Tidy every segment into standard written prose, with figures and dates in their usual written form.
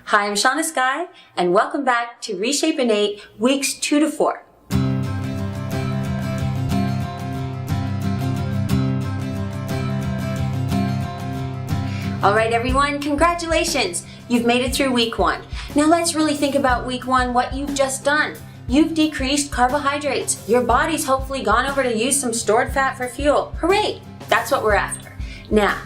Hi, I'm Shauna Skye, and welcome back to Reshape Innate, weeks 2 to 4. All right, everyone, congratulations! You've made it through week 1. Now let's really think about week 1, what you've just done. You've decreased carbohydrates. Your body's hopefully gone over to use some stored fat for fuel. Hooray! That's what we're after. Now,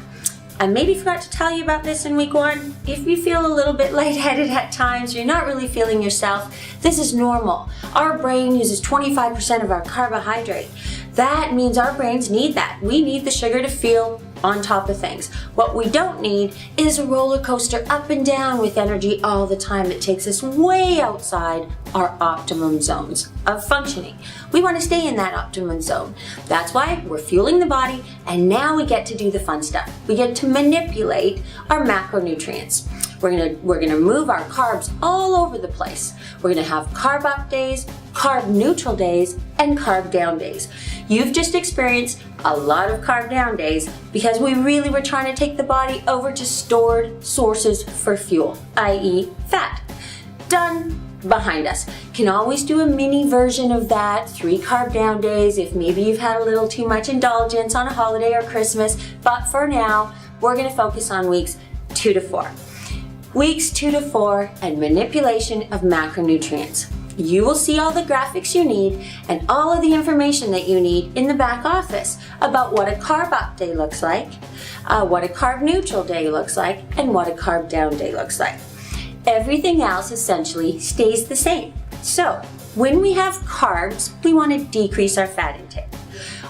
I maybe forgot to tell you about this in week 1. If you feel a little bit lightheaded at times, you're not really feeling yourself, this is normal. Our brain uses 25% of our carbohydrate. That means our brains need that. We need the sugar to feel on top of things. What we don't need is a roller coaster up and down with energy all the time that takes us way outside our optimum zones of functioning. We want to stay in that optimum zone. That's why we're fueling the body, and now we get to do the fun stuff. We get to manipulate our macronutrients. We're gonna move our carbs all over the place. We're gonna have carb up days, carb neutral days, and carb down days. You've just experienced a lot of carb down days because we really were trying to take the body over to stored sources for fuel, i.e. fat. Done. Behind us. Can always do a mini version of that, 3 carb down days if maybe you've had a little too much indulgence on a holiday or Christmas, but for now, we're gonna focus on weeks 2 to 4. Weeks 2 to 4 and manipulation of macronutrients. You will see all the graphics you need and all of the information that you need in the back office about what a carb up day looks like, what a carb neutral day looks like, and what a carb down day looks like. Everything else essentially stays the same. So when we have carbs, we want to decrease our fat intake.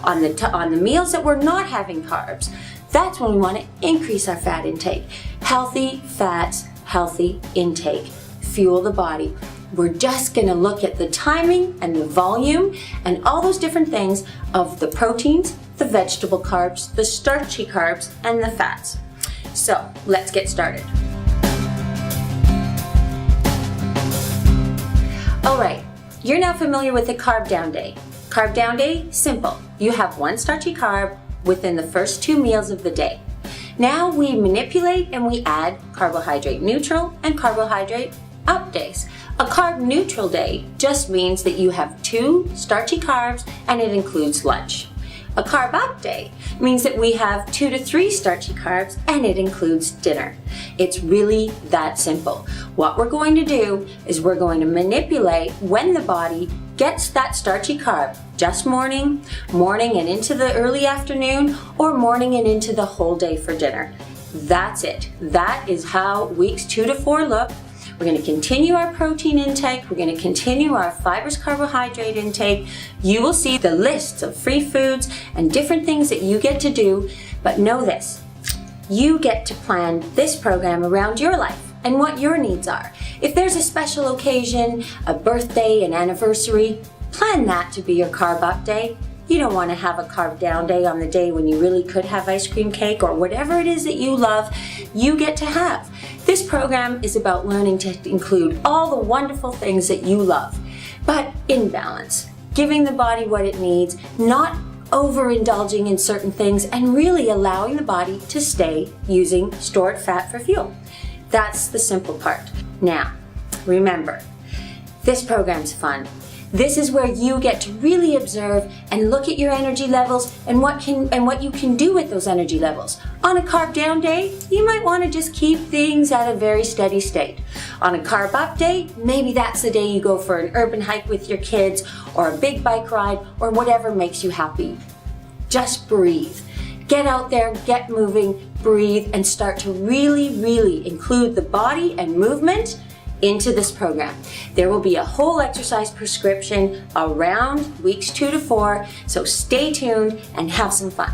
On the meals that we're not having carbs, that's when we want to increase our fat intake. Healthy fats, healthy intake, fuel the body. We're just going to look at the timing and the volume and all those different things of the proteins, the vegetable carbs, the starchy carbs, and the fats. So let's get started. All right, you're now familiar with the carb down day. Carb down day, simple. You have 1 starchy carb within the first 2 meals of the day. Now we manipulate and we add carbohydrate neutral and carbohydrate up days. A carb neutral day just means that you have 2 starchy carbs and it includes lunch. A carb up day means that we have 2 to 3 starchy carbs and it includes dinner. It's really that simple. What we're going to do is we're going to manipulate when the body gets that starchy carb, just morning and into the early afternoon, or morning and into the whole day for dinner. That's it. That is how weeks 2 to 4 look. We're going to continue our protein intake. We're going to continue our fibrous carbohydrate intake. You will see the lists of free foods and different things that you get to do. But know this, you get to plan this program around your life and what your needs are. If there's a special occasion, a birthday, an anniversary, plan that to be your carb up day. You don't want to have a carb down day on the day when you really could have ice cream cake or whatever it is that you love, you get to have. This program is about learning to include all the wonderful things that you love, but in balance, giving the body what it needs, not overindulging in certain things, and really allowing the body to stay using stored fat for fuel. That's the simple part. Now, remember, this program's fun. This is where you get to really observe and look at your energy levels and what you can do with those energy levels. On a carb down day, you might want to just keep things at a very steady state. On a carb up day, maybe that's the day you go for an urban hike with your kids or a big bike ride or whatever makes you happy. Just breathe. Get out there, get moving, breathe, and start to really include the body and movement into this program. There will be a whole exercise prescription around weeks 2 to 4, so stay tuned and have some fun.